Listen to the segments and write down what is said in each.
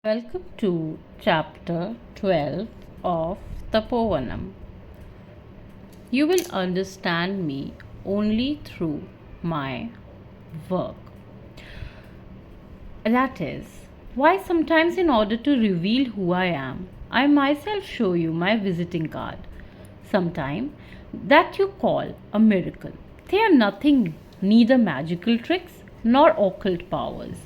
Welcome to chapter 12 of Tapovanam. You will understand me only through my work. That is why sometimes, in order to reveal who I am, I myself show you my visiting card. Sometimes that you call a miracle. They are nothing, neither magical tricks nor occult powers,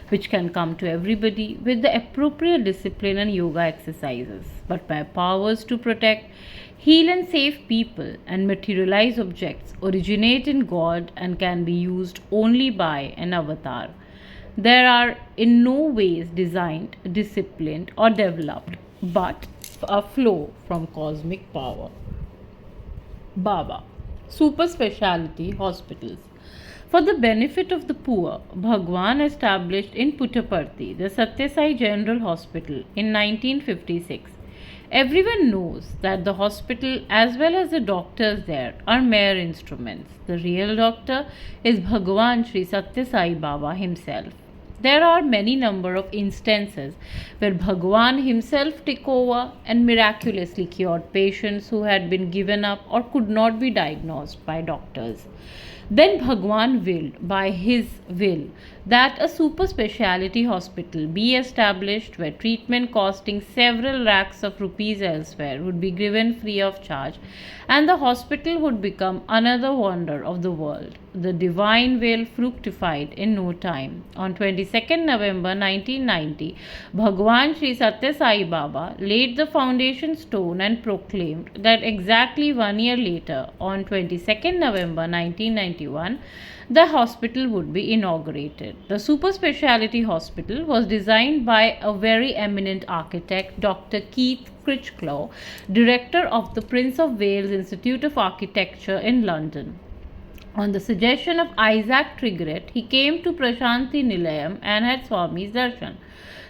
which can come to everybody with the appropriate discipline and yoga exercises, but by powers to protect, heal, and save people and materialize objects originate in God and can be used only by an avatar. They are in no ways designed, disciplined, or developed, but a flow from cosmic power. Baba, super speciality hospitals. For the benefit of the poor, Bhagwan established in Puttaparthi the Sathya Sai General Hospital in 1956. Everyone knows that the hospital as well as the doctors there are mere instruments. The real doctor is Bhagwan Sri Sathya Sai Baba himself. There are many number of instances where Bhagwan himself took over and miraculously cured patients who had been given up or could not be diagnosed by doctors. Then Bhagwan willed, by his will, that a super speciality hospital be established where treatment costing several lakhs of rupees elsewhere would be given free of charge, and the hospital would become another wonder of the world. The divine will fructified in no time. On 22nd November 1990, Bhagwan Sri Sathya Sai Baba laid the foundation stone and proclaimed that exactly 1 year later, on 22nd November 1991, the hospital would be inaugurated. The super speciality hospital was designed by a very eminent architect, Dr. Keith Critchlow, director of the Prince of Wales Institute of Architecture in London. On the suggestion of Isaac Trigret, he came to Prashanti Nilayam and had Swami's darshan.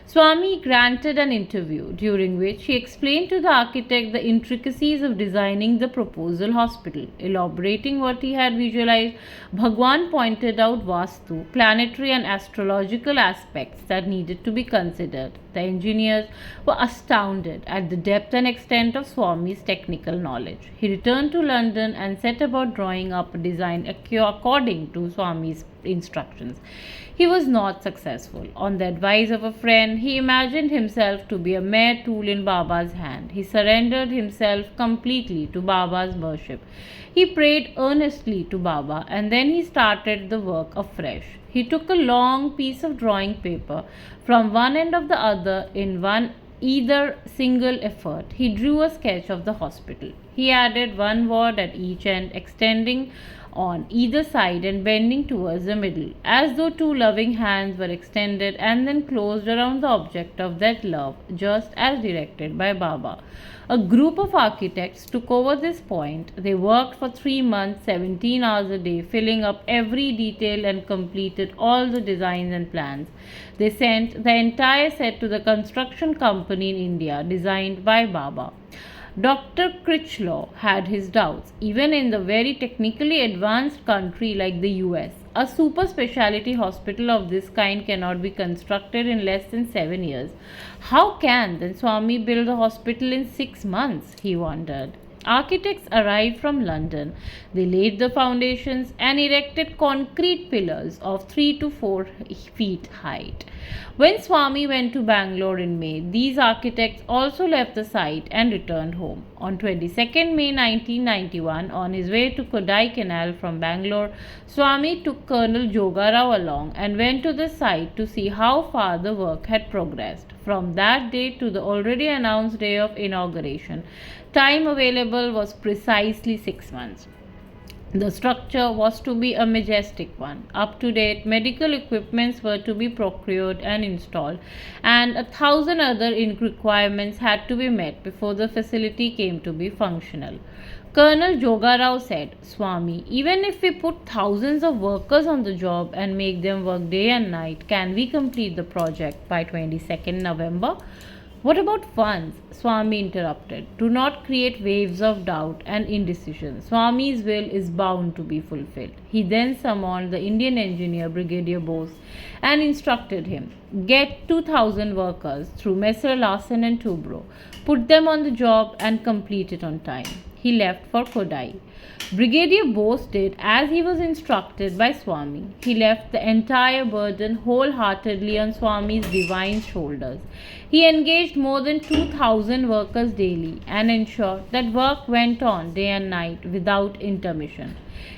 Swami granted an interview during which he explained to the architect the intricacies of designing the proposal hospital. Elaborating what he had visualized, Bhagwan pointed out Vastu, planetary and astrological aspects that needed to be considered. The engineers were astounded at the depth and extent of Swami's technical knowledge. He returned to London and set about drawing up a design according to Swami's instructions. He was not successful. On the advice of a friend, he imagined himself to be a mere tool in Baba's hand. He surrendered himself completely to Baba's worship. He prayed earnestly to Baba and then he started the work afresh. He took a long piece of drawing paper from one end of the other in either single effort. He drew a sketch of the hospital. He added one word at each end, extending on either side and bending towards the middle, as though two loving hands were extended and then closed around the object of that love, just as directed by Baba. A group of architects took over this point. They worked for 3 months, 17 hours a day, filling up every detail and completed all the designs and plans. They sent the entire set to the construction company in India, designed by Baba. Dr. Critchlow had his doubts. Even in the very technically advanced country like the US, a super speciality hospital of this kind cannot be constructed in less than 7 years. How can then Swami build a hospital in 6 months? He wondered. Architects arrived from London. They laid the foundations and erected concrete pillars of 3 to 4 feet height. When Swami went to Bangalore in May, these architects also left the site and returned home. On 22nd May 1991, on his way to Kodai Canal from Bangalore, Swami took Colonel Jogarao along and went to the site to see how far the work had progressed. From that day to the already announced day of inauguration, time available was precisely 6 months. The structure was to be a majestic one. Up to date medical equipments were to be procured and installed, and 1,000 other requirements had to be met before the facility came to be functional. Colonel Jogarao said, Swami, even if we put thousands of workers on the job and make them work day and night, can we complete the project by 22nd November? What about funds? Swami interrupted. Do not create waves of doubt and indecision. Swami's will is bound to be fulfilled. He then summoned the Indian engineer Brigadier Bose and instructed him, get 2,000 workers through Messer Larsen and Toubro, put them on the job and complete it on time. He left for Kodai. Brigadier Bose did as he was instructed by Swami. He left the entire burden wholeheartedly on Swami's divine shoulders. He engaged more than 2,000 workers daily and ensured that work went on day and night without intermission.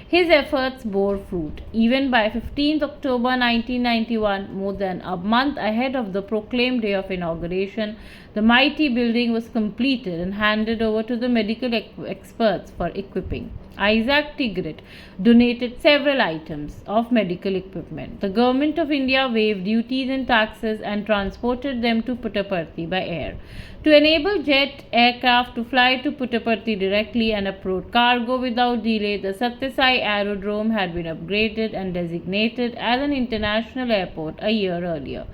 His efforts bore fruit. Even by 15th October 1991, more than a month ahead of the proclaimed day of inauguration, the mighty building was completed and handed over to the medical experts for equipping. Isaac Tigrit donated several items of medical equipment. The government of India waived duties and taxes and transported them to Puttaparthi by air. To enable jet aircraft to fly to Puttaparthi directly and approach cargo without delay, the Sathya Sai aerodrome had been upgraded and designated as an international airport a year earlier.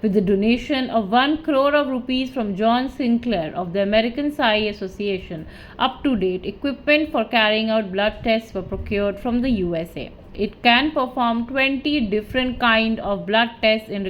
With the donation of 1 crore of rupees from John Sinclair of the American Sai Association, up-to-date equipment for carrying out blood tests were procured from the USA. It can perform 20 different kind of blood tests in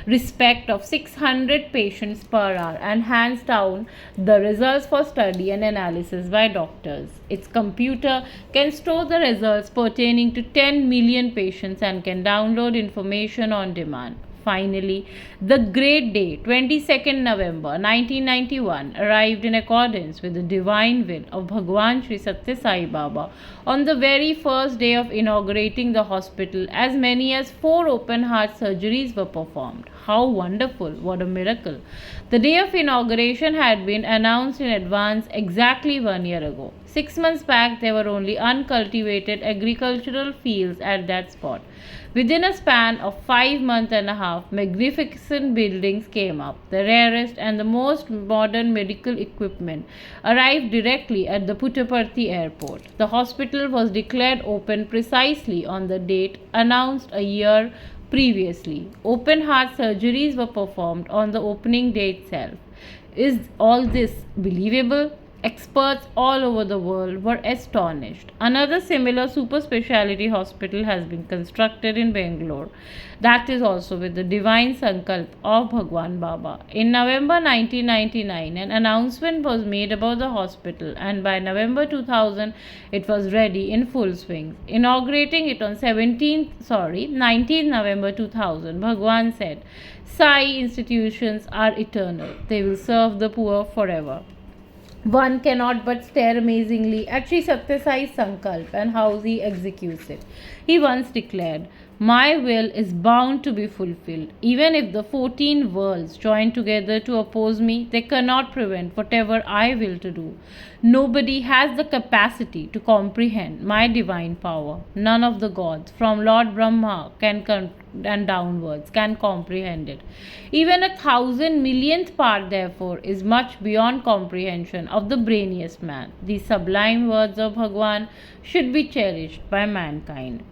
respect of 600 patients per hour and hands down the results for study and analysis by doctors. Its computer can store the results pertaining to 10 million patients and can download information on demand. Finally, the great day, 22nd November 1991, arrived in accordance with the divine will of Bhagwan Sri Sathya Sai Baba. On the very first day of inaugurating the hospital, as many as 4 open heart surgeries were performed. How wonderful! What a miracle! The day of inauguration had been announced in advance exactly 1 year ago. 6 months back, there were only uncultivated agricultural fields at that spot. Within a span of 5 months and a half, magnificent buildings came up. The rarest and the most modern medical equipment arrived directly at the Puttaparthi airport. The hospital was declared open precisely on the date announced a year previously. Open heart surgeries were performed on the opening day itself. Is all this believable? Experts all over the world were astonished. Another similar super speciality hospital has been constructed in Bangalore. That is also with the divine sankalp of Bhagwan Baba. In November 1999, an announcement was made about the hospital, and by November 2000, it was ready in full swing. Inaugurating it on 19th November 2000, Bhagwan said, Sai institutions are eternal. They will serve the poor forever. One cannot but stare amazingly at Sri Sathya Sai's Sankalp and how he executes it. He once declared, my will is bound to be fulfilled. Even if the 14 worlds join together to oppose me, they cannot prevent whatever I will to do. Nobody has the capacity to comprehend my divine power. None of the gods, from Lord Brahma and downwards, can comprehend it. Even 1,000 millionth part, therefore, is much beyond comprehension of the brainiest man. These sublime words of Bhagwan should be cherished by mankind.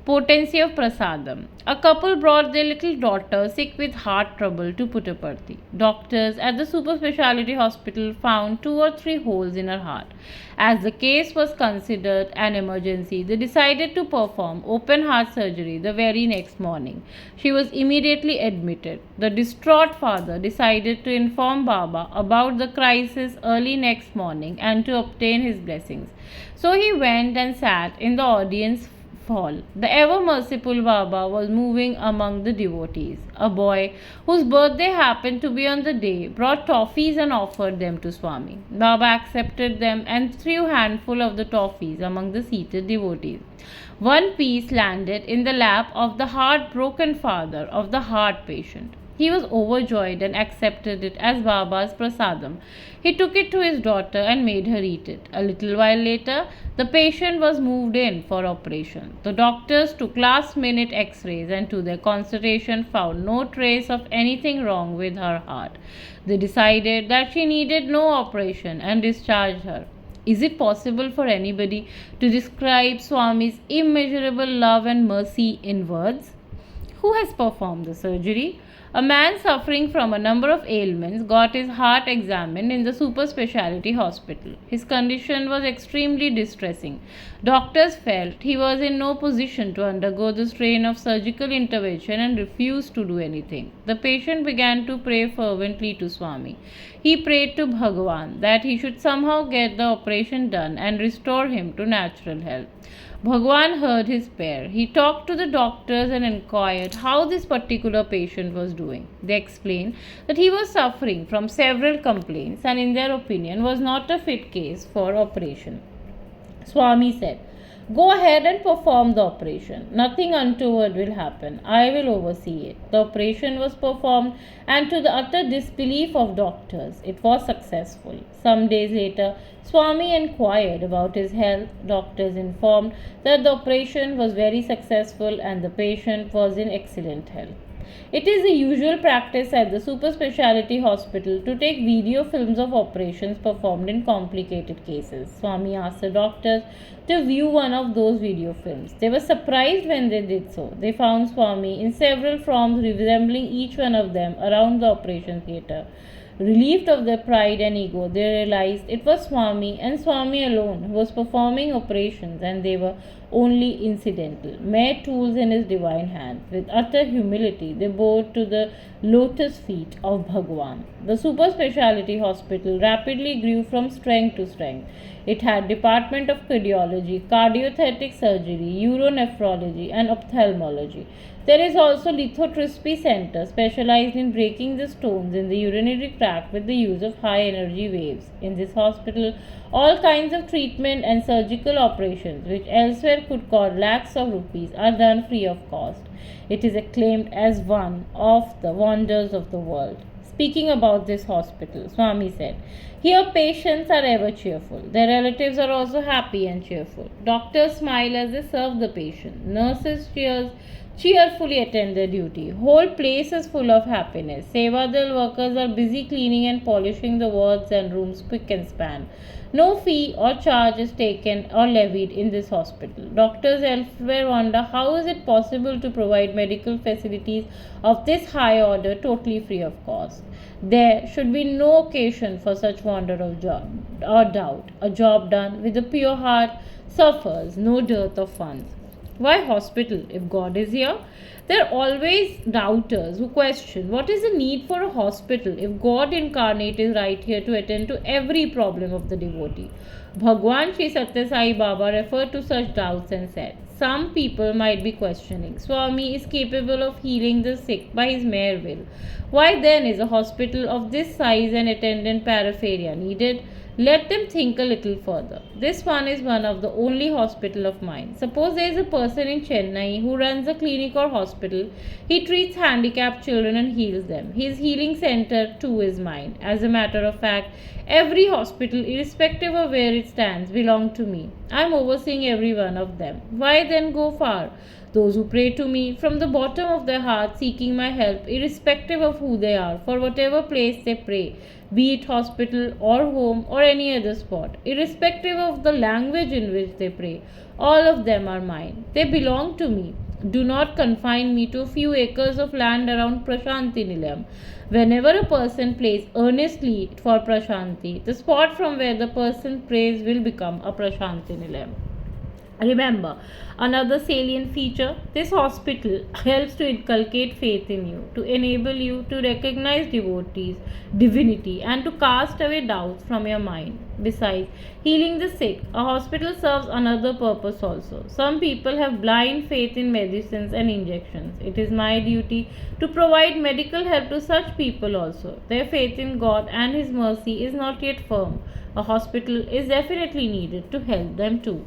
Potency of Prasadam. A couple brought their little daughter sick with heart trouble to Puttaparthi. Doctors at the super speciality hospital found 2 or 3 holes in her heart. As the case was considered an emergency, they decided to perform open heart surgery the very next morning. She was immediately admitted. The distraught father decided to inform Baba about the crisis early next morning and to obtain his blessings. So he went and sat in the audience hall. The ever merciful Baba was moving among the devotees. A boy whose birthday happened to be on the day brought toffees and offered them to Swami. Baba accepted them and threw a handful of the toffees among the seated devotees. One piece landed in the lap of the heartbroken father of the heart patient. He was overjoyed and accepted it as Baba's prasadam. He took it to his daughter and made her eat it. A little while later, the patient was moved in for operation. The doctors took last-minute x-rays and to their consternation found no trace of anything wrong with her heart. They decided that she needed no operation and discharged her. Is it possible for anybody to describe Swami's immeasurable love and mercy in words? Who has performed the surgery? A man suffering from a number of ailments got his heart examined in the super specialty hospital. His condition was extremely distressing. Doctors felt he was in no position to undergo the strain of surgical intervention and refused to do anything. The patient began to pray fervently to Swami. He prayed to Bhagavan that he should somehow get the operation done and restore him to natural health. Bhagwan heard his prayer. He talked to the doctors and inquired how this particular patient was doing. They explained that he was suffering from several complaints and, in their opinion, was not a fit case for operation. Swami said, "Go ahead and perform the operation. Nothing untoward will happen. I will oversee it." The operation was performed, and to the utter disbelief of doctors, it was successful. Some days later, Swami inquired about his health. Doctors informed that the operation was very successful and the patient was in excellent health. It is the usual practice at the super specialty hospital to take video films of operations performed in complicated cases. Swami asked the doctors to view one of those video films. They were surprised when they did so. They found Swami in several forms resembling each one of them around the operation theatre. Relieved of their pride and ego, they realized it was Swami and Swami alone who was performing operations, and they were only incidental, mere tools in his divine hand. With utter humility, they bowed to the lotus feet of Bhagwan. The super specialty hospital rapidly grew from strength to strength. It had department of cardiology, cardiothetic surgery, uronephrology, and ophthalmology. There is also lithotripsy center specialized in breaking the stones in the urinary tract with the use of high energy waves. In this hospital, all kinds of treatment and surgical operations which elsewhere could cost lakhs of rupees are done free of cost. It is acclaimed as one of the wonders of the world. Speaking about this hospital, Swami said, "Here patients are ever cheerful. Their relatives are also happy and cheerful. Doctors smile as they serve the patient. Nurses cheerfully attend their duty. Whole place is full of happiness. Sevadal workers are busy cleaning and polishing the wards and rooms quick and span. No fee or charge is taken or levied in this hospital. Doctors elsewhere wonder how is it possible to provide medical facilities of this high order totally free of cost. There should be no occasion for such wonder of job or doubt. A job done with a pure heart suffers no dearth of funds. Why hospital if God is here?" There are always doubters who question what is the need for a hospital if God incarnate is right here to attend to every problem of the devotee. Bhagwan Sri Sathya Sai Baba referred to such doubts and said, "Some people might be questioning, Swami is capable of healing the sick by his mere will. Why then is a hospital of this size and attendant paraphernalia needed? Let them think a little further. This one is one of the only hospital of mine. Suppose there is a person in Chennai who runs a clinic or hospital. He treats handicapped children and heals them. His healing center too is mine. As a matter of fact, every hospital, irrespective of where it stands, belongs to me. I am overseeing every one of them. Why then go far? Those who pray to me from the bottom of their heart seeking my help, irrespective of who they are, for whatever place they pray, be it hospital or home or any other spot, irrespective of the language in which they pray, all of them are mine. They belong to me. Do not confine me to a few acres of land around Prashanti Nilayam. Whenever a person prays earnestly for Prashanti, the spot from where the person prays will become a Prashanti Nilayam." Remember, another salient feature, this hospital helps to inculcate faith in you, to enable you to recognize devotees, divinity, and to cast away doubts from your mind. Besides healing the sick, a hospital serves another purpose also. Some people have blind faith in medicines and injections. It is my duty to provide medical help to such people also. Their faith in God and His mercy is not yet firm. A hospital is definitely needed to help them too.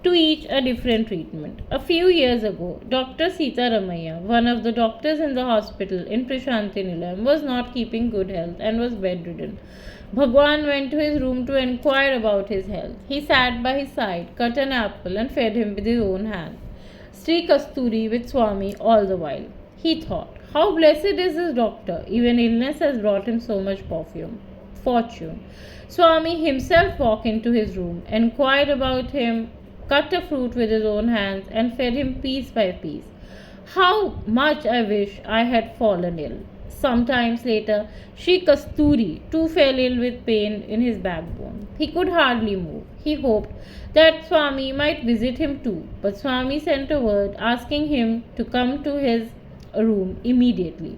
To each a different treatment. A few years ago, Dr. Sita Ramaya, one of the doctors in the hospital in Prashanti Nilayam, was not keeping good health and was bedridden. Bhagwan went to his room to inquire about his health. He sat by his side, cut an apple and fed him with his own hand. Sri Kasturi with Swami all the while. He thought, how blessed is this doctor, even illness has brought him so much fortune. Swami himself walked into his room, inquired about him, cut a fruit with his own hands and fed him piece by piece. How much I wish I had fallen ill. Sometimes later, Sri Kasturi too fell ill with pain in his backbone. He could hardly move. He hoped that Swami might visit him too, but Swami sent a word asking him to come to his room immediately.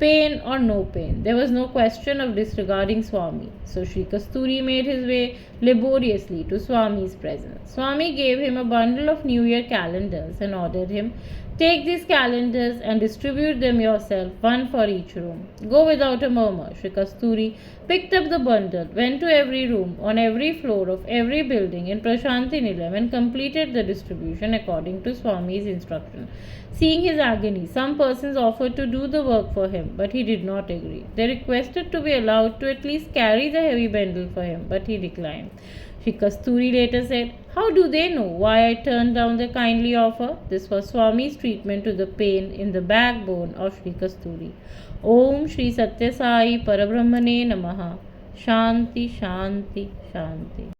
Pain or no pain, there was no question of disregarding Swami. So Sri Kasturi made his way laboriously to Swami's presence. Swami gave him a bundle of New Year calendars and ordered him, "Take these calendars and distribute them yourself, one for each room. Go without a murmur." Sri Kasturi picked up the bundle, went to every room on every floor of every building in Prashanti Nilayam and completed the distribution according to Swami's instruction. Seeing his agony, some persons offered to do the work for him, but he did not agree. They requested to be allowed to at least carry the heavy bundle for him, but he declined. Sri Kasturi later said, "How do they know why I turned down the kindly offer?" This was Swami's treatment to the pain in the backbone of Sri Kasturi. Om Shri Sathya Sai Parabrahmane Namaha. Shanti, Shanti, Shanti.